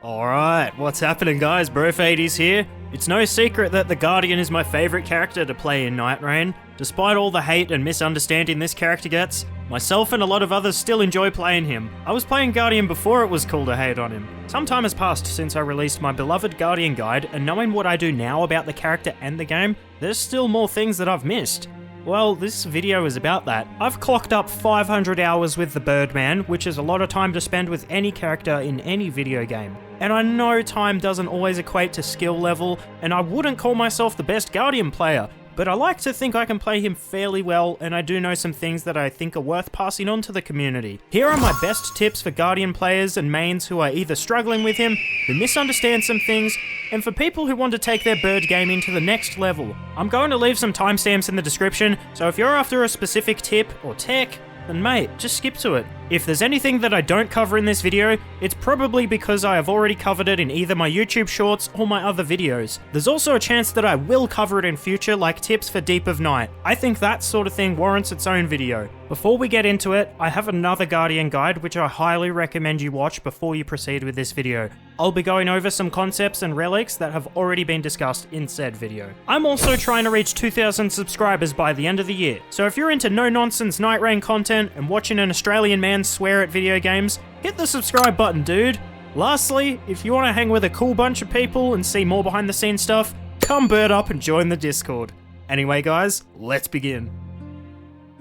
Alright, what's happening guys? Bro80s here. It's no secret that the Guardian is my favourite character to play in Nightreign. Despite all the hate and misunderstanding this character gets, myself and a lot of others still enjoy playing him. I was playing Guardian before it was cool to hate on him. Some time has passed since I released my beloved Guardian guide, and knowing what I do now about the character and the game, there's still more things that I've missed. Well, this video is about that. I've clocked up 500 hours with the Birdman, which is a lot of time to spend with any character in any video game. And I know time doesn't always equate to skill level, and I wouldn't call myself the best Guardian player, but I like to think I can play him fairly well, and I do know some things that I think are worth passing on to the community. Here are my best tips for Guardian players and mains who are either struggling with him, who misunderstand some things, and for people who want to take their bird gaming to the next level. I'm going to leave some timestamps in the description, so if you're after a specific tip or tech, then mate, just skip to it. If there's anything that I don't cover in this video, it's probably because I have already covered it in either my YouTube shorts or my other videos. There's also a chance that I will cover it in future, like tips for Deep of Night. I think that sort of thing warrants its own video. Before we get into it, I have another Guardian guide which I highly recommend you watch before you proceed with this video. I'll be going over some concepts and relics that have already been discussed in said video. I'm also trying to reach 2,000 subscribers by the end of the year, so if you're into no-nonsense Nightreign content and watching an Australian man swear at video games, hit the subscribe button, dude. Lastly, if you want to hang with a cool bunch of people and see more behind the scenes stuff, come bird up and join the Discord. Anyway guys, let's begin.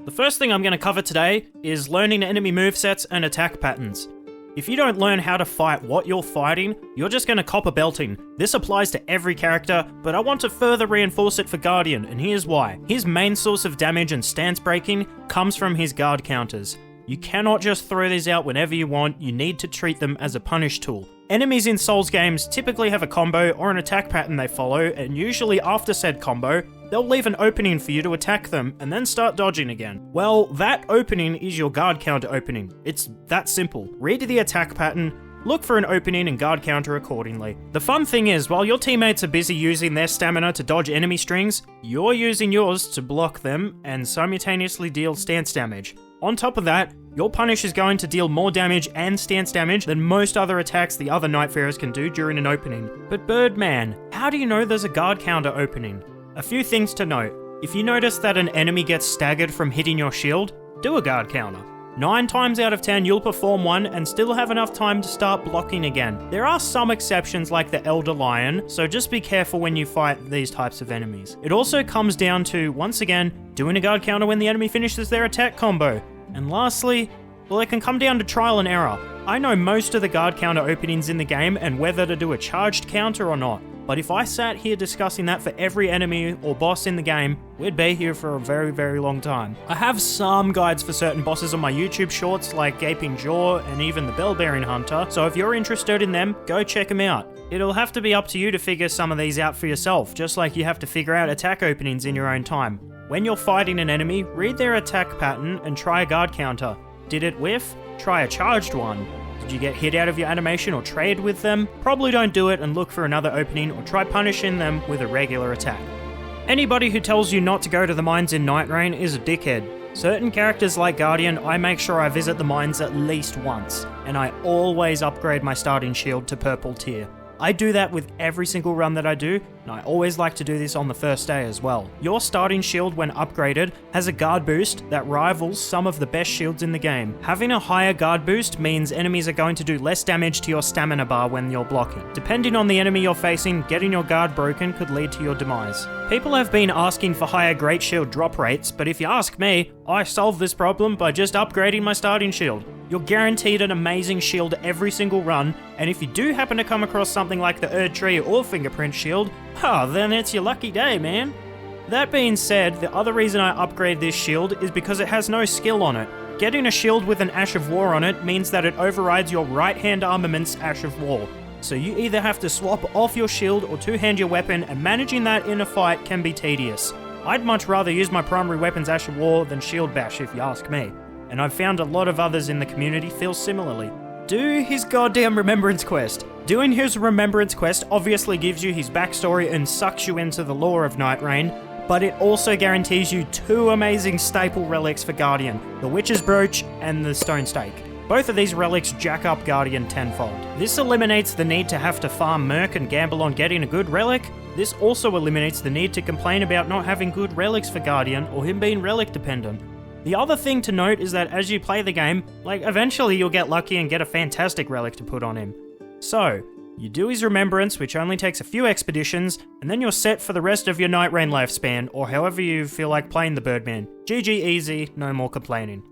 The first thing I'm going to cover today is learning enemy movesets and attack patterns. If you don't learn how to fight what you're fighting, you're just going to cop a belting. This applies to every character, but I want to further reinforce it for Guardian, and here's why. His main source of damage and stance breaking comes from his guard counters. You cannot just throw these out whenever you want, you need to treat them as a punish tool. Enemies in Souls games typically have a combo or an attack pattern they follow, and usually after said combo, they'll leave an opening for you to attack them and then start dodging again. Well, that opening is your guard counter opening. It's that simple. Read the attack pattern, look for an opening and guard counter accordingly. The fun thing is, while your teammates are busy using their stamina to dodge enemy strings, you're using yours to block them and simultaneously deal stance damage. On top of that, your punish is going to deal more damage and stance damage than most other attacks the other Nightfarers can do during an opening. But Birdman, how do you know there's a guard counter opening? A few things to note. If you notice that an enemy gets staggered from hitting your shield, do a guard counter. 9 times out of 10 you'll perform one and still have enough time to start blocking again. There are some exceptions like the Elder Lion, so just be careful when you fight these types of enemies. It also comes down to, once again, doing a guard counter when the enemy finishes their attack combo. And lastly, well, it can come down to trial and error. I know most of the guard counter openings in the game and whether to do a charged counter or not. But if I sat here discussing that for every enemy or boss in the game, we'd be here for a very, very long time. I have some guides for certain bosses on my YouTube shorts like Gaping Jaw and even the Bell-Bearing Hunter, so if you're interested in them, go check them out. It'll have to be up to you to figure some of these out for yourself, just like you have to figure out attack openings in your own time. When you're fighting an enemy, read their attack pattern and try a guard counter. Did it whiff? Try a charged one. Did you get hit out of your animation or trade with them? Probably don't do it and look for another opening or try punishing them with a regular attack. Anybody who tells you not to go to the mines in Nightreign is a dickhead. Certain characters like Guardian, I make sure I visit the mines at least once, and I always upgrade my starting shield to purple tier. I do that with every single run that I do, and I always like to do this on the first day as well. Your starting shield, when upgraded, has a guard boost that rivals some of the best shields in the game. Having a higher guard boost means enemies are going to do less damage to your stamina bar when you're blocking. Depending on the enemy you're facing, getting your guard broken could lead to your demise. People have been asking for higher great shield drop rates, but if you ask me, I solved this problem by just upgrading my starting shield. You're guaranteed an amazing shield every single run, and if you do happen to come across something like the Erdtree or Fingerprint shield, then it's your lucky day, man. That being said, the other reason I upgrade this shield is because it has no skill on it. Getting a shield with an Ash of War on it means that it overrides your right hand armament's Ash of War. So you either have to swap off your shield or two-hand your weapon, and managing that in a fight can be tedious. I'd much rather use my primary weapon's Ash of War than Shield Bash if you ask me. And I've found a lot of others in the community feel similarly. Do his goddamn Remembrance Quest. Doing his Remembrance Quest obviously gives you his backstory and sucks you into the lore of Nightreign, but it also guarantees you 2 amazing staple relics for Guardian, the Witch's Brooch and the Stone Stake. Both of these relics jack up Guardian tenfold. This eliminates the need to have to farm merc and gamble on getting a good relic. This also eliminates the need to complain about not having good relics for Guardian or him being relic dependent. The other thing to note is that as you play the game, eventually you'll get lucky and get a fantastic relic to put on him. So, you do his Remembrance, which only takes a few expeditions, and then you're set for the rest of your Nightreign lifespan, or however you feel like playing the Birdman. GG easy, no more complaining.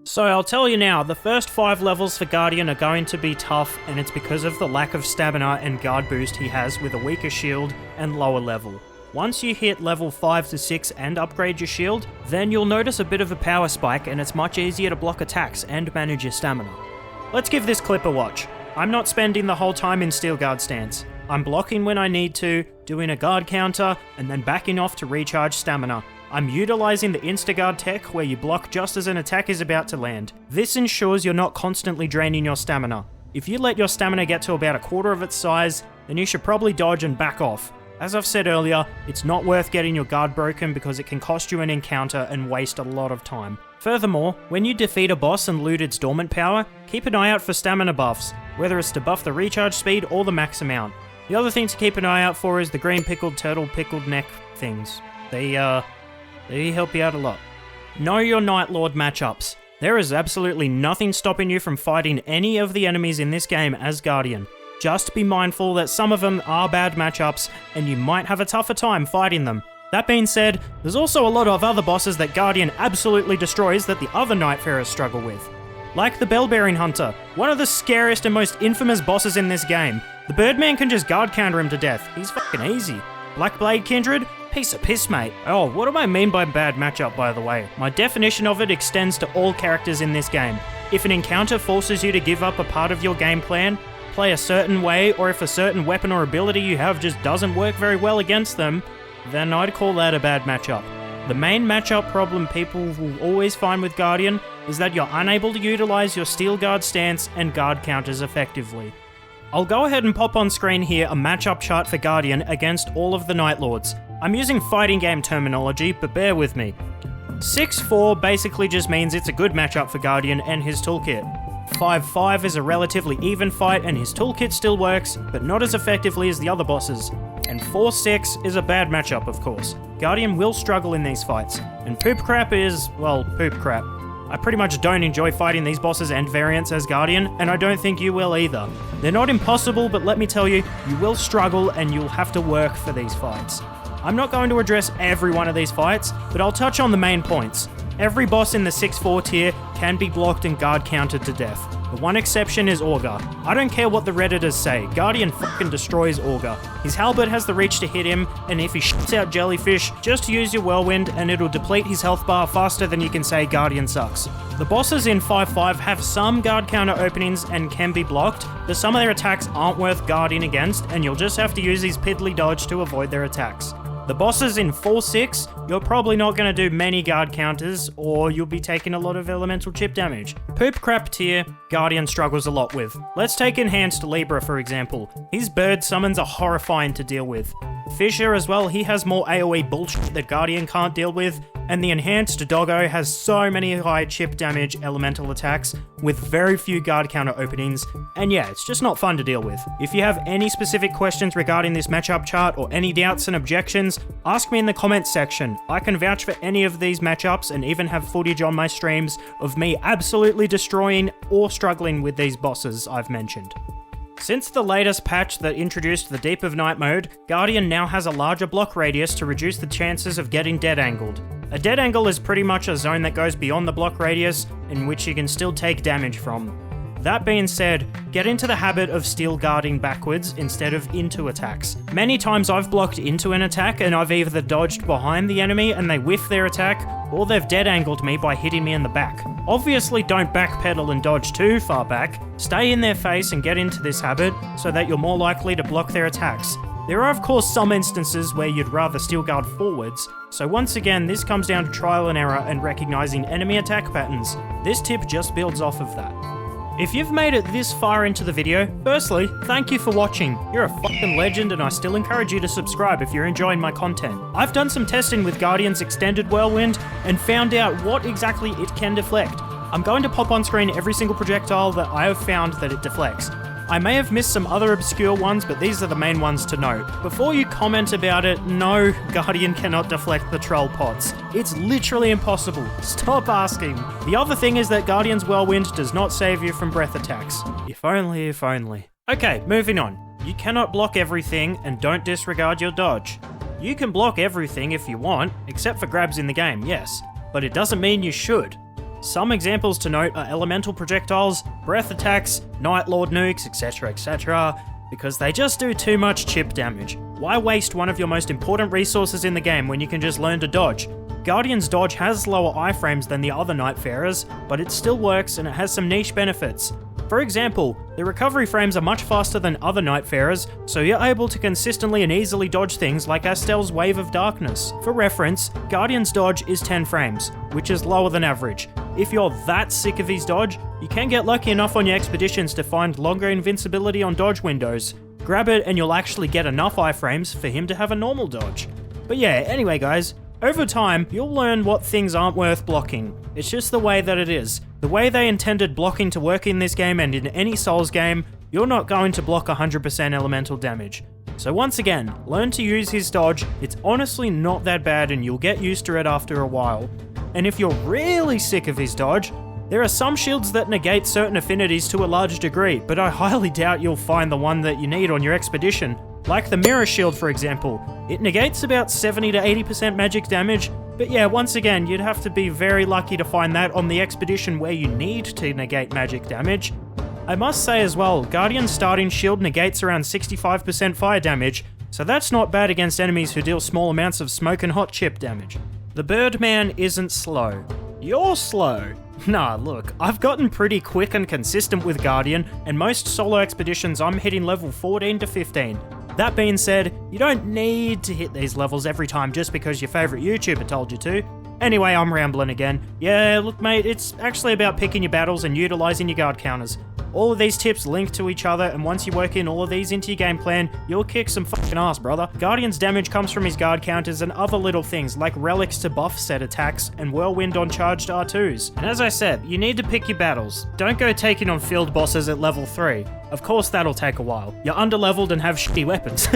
So I'll tell you now, the first 5 levels for Guardian are going to be tough, and it's because of the lack of stamina and guard boost he has with a weaker shield and lower level. Once you hit level 5 to 6 and upgrade your shield, then you'll notice a bit of a power spike and it's much easier to block attacks and manage your stamina. Let's give this clip a watch. I'm not spending the whole time in steel guard stance. I'm blocking when I need to, doing a guard counter, and then backing off to recharge stamina. I'm utilizing the Instaguard tech where you block just as an attack is about to land. This ensures you're not constantly draining your stamina. If you let your stamina get to about a quarter of its size, then you should probably dodge and back off. As I've said earlier, it's not worth getting your guard broken because it can cost you an encounter and waste a lot of time. Furthermore, when you defeat a boss and loot its Dormant Power, keep an eye out for stamina buffs, whether it's to buff the recharge speed or the max amount. The other thing to keep an eye out for is the green pickled turtle pickled neck things. They help you out a lot. Know your Nightlord matchups. There is absolutely nothing stopping you from fighting any of the enemies in this game as Guardian. Just be mindful that some of them are bad matchups, and you might have a tougher time fighting them. That being said, there's also a lot of other bosses that Guardian absolutely destroys that the other Nightfarers struggle with. Like the Bell-Bearing Hunter, one of the scariest and most infamous bosses in this game. The Birdman can just guard counter him to death. He's fucking easy. Blackblade Kindred? Piece of piss, mate. Oh, what do I mean by bad matchup, by the way? My definition of it extends to all characters in this game. If an encounter forces you to give up a part of your game plan, play a certain way, or if a certain weapon or ability you have just doesn't work very well against them, then I'd call that a bad matchup. The main matchup problem people will always find with Guardian is that you're unable to utilize your steel guard stance and guard counters effectively. I'll go ahead and pop on screen here a matchup chart for Guardian against all of the Nightlords. I'm using fighting game terminology, but bear with me. 6-4 basically just means it's a good matchup for Guardian and his toolkit. 5-5 is a relatively even fight and his toolkit still works, but not as effectively as the other bosses. And 4-6 is a bad matchup, of course. Guardian will struggle in these fights. And Poop Crap is, well, poop crap. I pretty much don't enjoy fighting these bosses and variants as Guardian, and I don't think you will either. They're not impossible, but let me tell you, you will struggle and you'll have to work for these fights. I'm not going to address every one of these fights, but I'll touch on the main points. Every boss in the 6-4 tier can be blocked and guard countered to death. The one exception is Augur. I don't care what the Redditors say, Guardian fucking destroys Augur. His halberd has the reach to hit him, and if he shoots out jellyfish, just use your Whirlwind and it'll deplete his health bar faster than you can say Guardian sucks. The bosses in 5-5 have some guard counter openings and can be blocked, but some of their attacks aren't worth guarding against, and you'll just have to use his piddly dodge to avoid their attacks. The bosses in 4-6, you're probably not going to do many guard counters, or you'll be taking a lot of elemental chip damage. Poop Crap tier, Guardian struggles a lot with. Let's take Enhanced Libra for example. His bird summons are horrifying to deal with. Fisher as well, he has more AoE bullshit that Guardian can't deal with, and the Enhanced Doggo has so many high chip damage elemental attacks with very few guard counter openings, and yeah, it's just not fun to deal with. If you have any specific questions regarding this matchup chart or any doubts and objections, ask me in the comments section. I can vouch for any of these matchups and even have footage on my streams of me absolutely destroying or struggling with these bosses I've mentioned. Since the latest patch that introduced the Deep of Night mode, Guardian now has a larger block radius to reduce the chances of getting dead angled. A dead angle is pretty much a zone that goes beyond the block radius, in which you can still take damage from. That being said, get into the habit of steel guarding backwards instead of into attacks. Many times I've blocked into an attack and I've either dodged behind the enemy and they whiff their attack, or they've dead angled me by hitting me in the back. Obviously don't backpedal and dodge too far back, stay in their face and get into this habit so that you're more likely to block their attacks. There are of course some instances where you'd rather steel guard forwards, so once again this comes down to trial and error and recognizing enemy attack patterns. This tip just builds off of that. If you've made it this far into the video, firstly, thank you for watching. You're a fucking legend and I still encourage you to subscribe if you're enjoying my content. I've done some testing with Guardian's extended Whirlwind and found out what exactly it can deflect. I'm going to pop on screen every single projectile that I have found that it deflects. I may have missed some other obscure ones, but these are the main ones to note. Before you comment about it, no, Guardian cannot deflect the troll pots. It's literally impossible. Stop asking. The other thing is that Guardian's Whirlwind does not save you from breath attacks. If only, if only. Okay, moving on. You cannot block everything, and don't disregard your dodge. You can block everything if you want, except for grabs in the game, yes, but it doesn't mean you should. Some examples to note are elemental projectiles, breath attacks, Nightlord nukes, etc, because they just do too much chip damage. Why waste one of your most important resources in the game when you can just learn to dodge? Guardian's dodge has lower iframes than the other Nightfarers, but it still works and it has some niche benefits. For example, the recovery frames are much faster than other Nightfarers, so you're able to consistently and easily dodge things like Astel's Wave of Darkness. For reference, Guardian's dodge is 10 frames, which is lower than average. If you're that sick of his dodge, you can get lucky enough on your expeditions to find longer invincibility on dodge windows. Grab it and you'll actually get enough iframes for him to have a normal dodge. But yeah, anyway guys, over time, you'll learn what things aren't worth blocking. It's just the way that it is. The way they intended blocking to work in this game and in any Souls game, you're not going to block 100% elemental damage. So once again, learn to use his dodge. It's honestly not that bad and you'll get used to it after a while. And if you're really sick of his dodge, there are some shields that negate certain affinities to a large degree, but I highly doubt you'll find the one that you need on your expedition. Like the Mirror Shield, for example. It negates about 70 to 80% magic damage, but yeah, once again, you'd have to be very lucky to find that on the expedition where you need to negate magic damage. I must say as well, Guardian's starting shield negates around 65% fire damage, so that's not bad against enemies who deal small amounts of smoke and hot chip damage. The Birdman isn't slow. You're slow. Nah, look, I've gotten pretty quick and consistent with Guardian, and most solo expeditions I'm hitting level 14 to 15. That being said, you don't need to hit these levels every time just because your favourite YouTuber told you to. Anyway, I'm rambling again. Yeah, look mate, it's actually about picking your battles and utilising your guard counters. All of these tips link to each other, and once you work in all of these into your game plan, you'll kick some fucking ass, brother. Guardian's damage comes from his guard counters and other little things like relics to buff set attacks and Whirlwind on charged R2s. And as I said, you need to pick your battles. Don't go taking on field bosses at level 3. Of course that'll take a while. You're underleveled and have shitty weapons.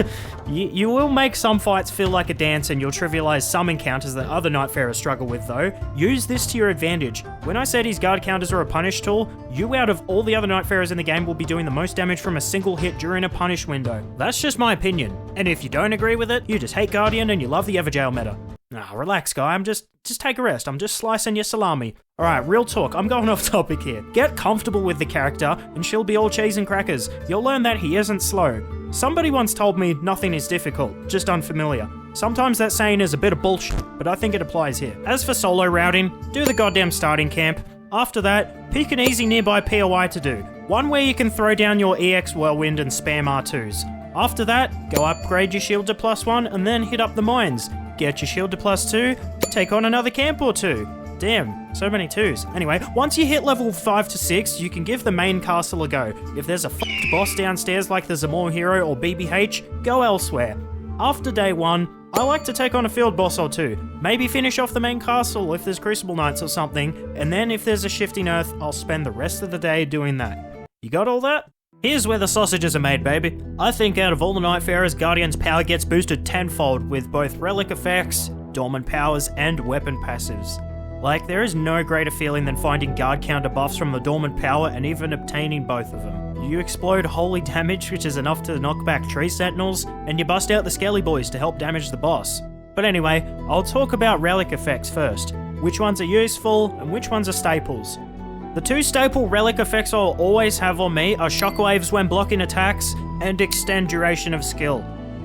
you will make some fights feel like a dance and you'll trivialize some encounters that other Nightfarers struggle with though. Use this to your advantage. When I said his guard counters are a punish tool, you out of all the other Nightfarers in the game will be doing the most damage from a single hit during a punish window. That's just my opinion. And if you don't agree with it, you just hate Guardian and you love the Everjail meta. Nah, relax guy, just take a rest. I'm just slicing your salami. Alright, real talk, I'm going off topic here. Get comfortable with the character and she'll be all cheese and crackers. You'll learn that he isn't slow. Somebody once told me nothing is difficult, just unfamiliar. Sometimes that saying is a bit of bullshit, but I think it applies here. As for solo routing, do the goddamn starting camp. After that, pick an easy nearby POI to do. One where you can throw down your EX Whirlwind and spam R2s. After that, go upgrade your shield to +1 and then hit up the mines. Get your shield to +2, take on another camp or 2. Damn, so many 2s. Anyway, once you hit level 5 to 6, you can give the main castle a go. If there's a fucked boss downstairs like the Zamor Hero or BBH, go elsewhere. After day 1, I like to take on a field boss or 2. Maybe finish off the main castle if there's Crucible Knights or something, and then if there's a Shifting Earth, I'll spend the rest of the day doing that. You got all that? Here's where the sausages are made, baby. I think out of all the Nightfarers, Guardian's power gets boosted tenfold with both Relic effects, Dormant Powers, and weapon passives. Like, there is no greater feeling than finding guard counter buffs from the Dormant Power and even obtaining both of them. You explode holy damage, which is enough to knock back tree sentinels, and you bust out the Skelly Boys to help damage the boss. But anyway, I'll talk about Relic effects first. Which ones are useful, and which ones are staples. The 2 staple Relic effects I'll always have on me are Shockwaves when blocking attacks, and Extend Duration of Skill.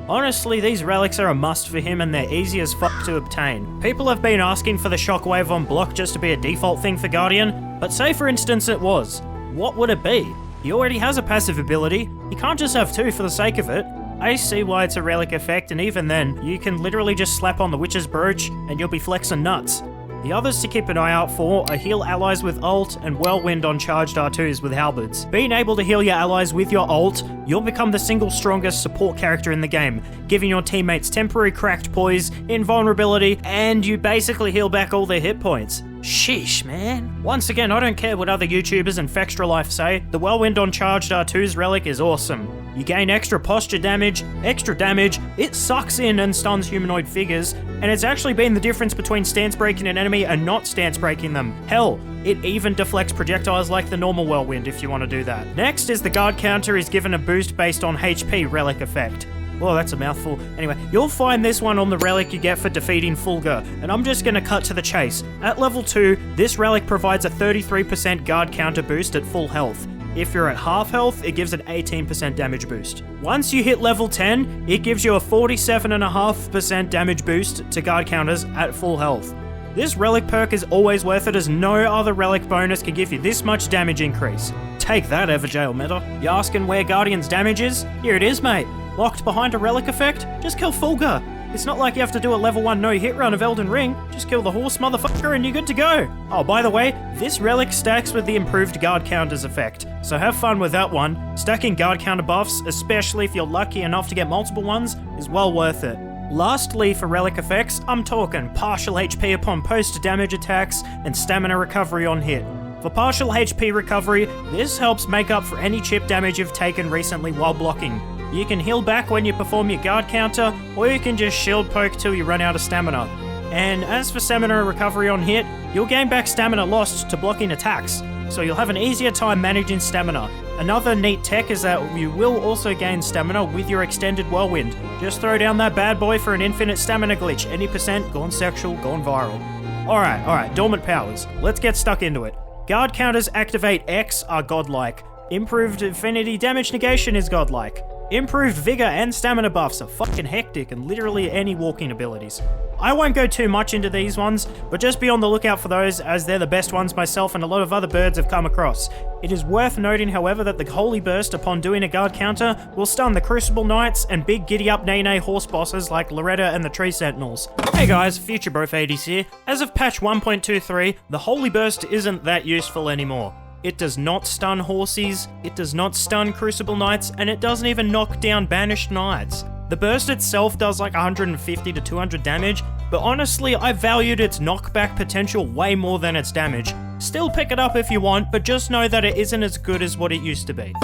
Honestly, these relics are a must for him and they're easy as fuck to obtain. People have been asking for the Shockwave on block just to be a default thing for Guardian, but say for instance it was. What would it be? He already has a passive ability, he can't just have 2 for the sake of it. I see why it's a relic effect, and even then, you can literally just slap on the Witch's Brooch and you'll be flexing nuts. The others to keep an eye out for are heal allies with ult and Whirlwind on charged R2s with halberds. Being able to heal your allies with your ult, you'll become the single strongest support character in the game, giving your teammates temporary cracked poise, invulnerability, and you basically heal back all their hit points. Sheesh, man. Once again, I don't care what other YouTubers and Fextra Life say, the Whirlwind on charged R2's Relic is awesome. You gain extra posture damage, it sucks in and stuns humanoid figures, and it's actually been the difference between stance breaking an enemy and not stance breaking them. Hell, it even deflects projectiles like the normal Whirlwind if you want to do that. Next is the guard counter is given a boost based on HP Relic effect. Whoa, that's a mouthful. Anyway, you'll find this one on the relic you get for defeating Fulgur, and I'm just gonna cut to the chase. At level 2, this relic provides a 33% guard counter boost at full health. If you're at half health, it gives an 18% damage boost. Once you hit level 10, it gives you a 47.5% damage boost to guard counters at full health. This relic perk is always worth it as no other relic bonus can give you this much damage increase. Take that, Everjail meta. You asking where Guardian's damage is? Here it is, mate. Locked behind a relic effect? Just kill Fulgur. It's not like you have to do a level 1 no-hit run of Elden Ring. Just kill the horse motherfucker and you're good to go. Oh, by the way, this relic stacks with the improved guard counters effect, so have fun with that one. Stacking guard counter buffs, especially if you're lucky enough to get multiple ones, is well worth it. Lastly, for relic effects, I'm talking partial HP upon post-damage attacks and stamina recovery on hit. For partial HP recovery, this helps make up for any chip damage you've taken recently while blocking. You can heal back when you perform your guard counter, or you can just shield poke till you run out of stamina. And as for stamina recovery on hit, you'll gain back stamina lost to blocking attacks, so you'll have an easier time managing stamina. Another neat tech is that you will also gain stamina with your extended Whirlwind. Just throw down that bad boy for an infinite stamina glitch. Any percent, gone sexual, gone viral. Alright, Dormant Powers. Let's get stuck into it. Guard counters activate X are godlike. Improved affinity damage negation is godlike. Improved vigor and stamina buffs are fucking hectic and literally any walking abilities. I won't go too much into these ones, but just be on the lookout for those as they're the best ones myself and a lot of other birds have come across. It is worth noting, however, that the Holy Burst upon doing a guard counter will stun the Crucible Knights and big giddy up nay horse bosses like Loretta and the Tree Sentinels. Hey guys, Future Bro80s here. As of patch 1.23, the Holy Burst isn't that useful anymore. It does not stun horsies, it does not stun Crucible Knights, and it doesn't even knock down Banished Knights. The burst itself does like 150 to 200 damage, but honestly I valued its knockback potential way more than its damage. Still pick it up if you want, but just know that it isn't as good as what it used to be.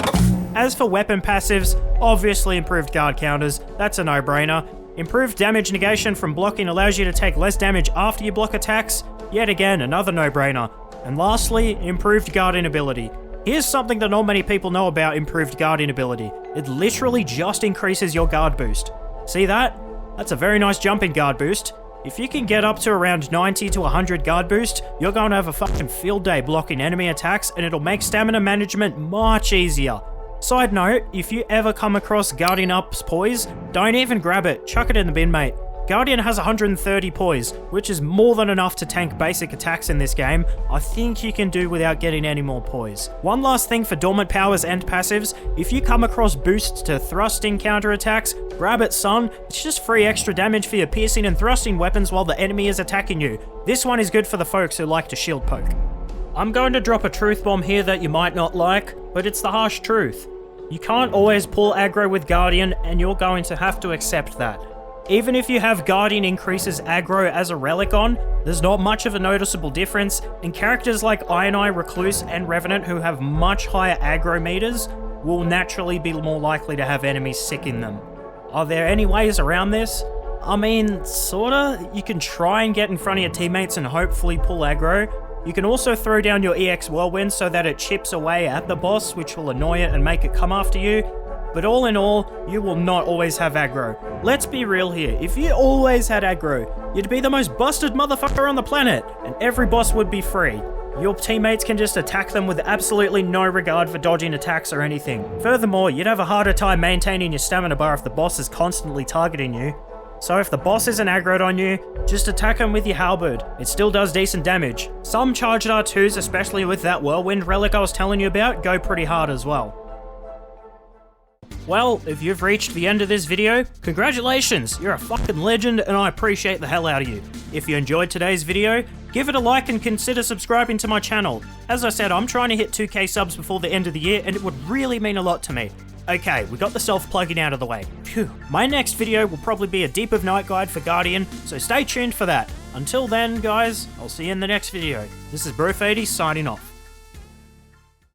As for weapon passives, obviously improved guard counters, that's a no-brainer. Improved damage negation from blocking allows you to take less damage after you block attacks, yet again another no-brainer. And lastly, improved guardian ability. Here's something that not many people know about improved guardian ability. It literally just increases your guard boost. See that? That's a very nice jumping guard boost. If you can get up to around 90 to 100 guard boost, you're going to have a fucking field day blocking enemy attacks and it'll make stamina management much easier. Side note, if you ever come across Guardian Up's poise, don't even grab it, chuck it in the bin, mate. Guardian has 130 poise, which is more than enough to tank basic attacks in this game. I think you can do without getting any more poise. One last thing for Dormant Powers and passives, if you come across boosts to thrusting counterattacks, grab it son, it's just free extra damage for your piercing and thrusting weapons while the enemy is attacking you. This one is good for the folks who like to shield poke. I'm going to drop a truth bomb here that you might not like, but it's the harsh truth. You can't always pull aggro with Guardian, and you're going to have to accept that. Even if you have Guardian increases aggro as a relic on, there's not much of a noticeable difference, and characters like Ionai, Recluse, and Revenant who have much higher aggro meters will naturally be more likely to have enemies sick in them. Are there any ways around this? I mean, sorta. You can try and get in front of your teammates and hopefully pull aggro. You can also throw down your EX Whirlwind so that it chips away at the boss, which will annoy it and make it come after you. But all in all, you will not always have aggro. Let's be real here, if you always had aggro, you'd be the most busted motherfucker on the planet, and every boss would be free. Your teammates can just attack them with absolutely no regard for dodging attacks or anything. Furthermore, you'd have a harder time maintaining your stamina bar if the boss is constantly targeting you. So if the boss isn't aggroed on you, just attack him with your halberd. It still does decent damage. Some charged R2s, especially with that Whirlwind relic I was telling you about, go pretty hard as well. Well, if you've reached the end of this video, congratulations! You're a fucking legend and I appreciate the hell out of you. If you enjoyed today's video, give it a like and consider subscribing to my channel. As I said, I'm trying to hit 2k subs before the end of the year and it would really mean a lot to me. Okay, we got the self-plugging out of the way. Phew. My next video will probably be a Deep of Night guide for Guardian, so stay tuned for that. Until then, guys, I'll see you in the next video. This is Bro80 signing off.